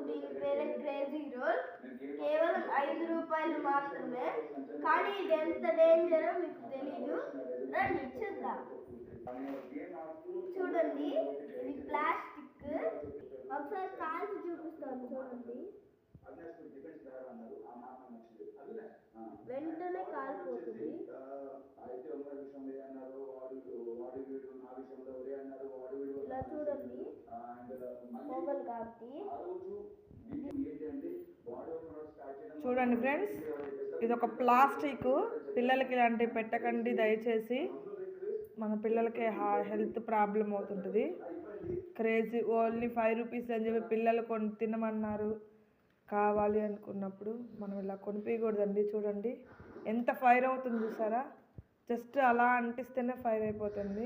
దీని పేరే crazy role. కేవలం 5 రూపాయలు మాత్రమే. కానీ ఇది ఎంత డేంజరో మీకు తెలీదు. రండి చూద్దాం. చూడండి, ఇది ప్లాస్టిక్. ఒకసారి కాల్చి చూపిస్తాను చూడండి. వెంటనే కాలిపోతుంది. ఇలా చూడండి, మొబైల్ కాబట్టి. చూడండి ఫ్రెండ్స్, ఇది ఒక ప్లాస్టిక్. పిల్లలకి ఇలాంటివి పెట్టకండి దయచేసి. మన పిల్లలకి హెల్త్ ప్రాబ్లం అవుతుంటుంది. క్రేజీ ఓన్లీ 5 రూపీస్ అని చెప్పి పిల్లలు కొని తినమన్నారు. కావాలి అనుకున్నప్పుడు మనం ఇలా కొనిపించకూడదండి. చూడండి ఎంత ఫైర్ అవుతుంది చూసారా. జస్ట్ అలా అంటిస్తేనే ఫైర్ అయిపోతుంది.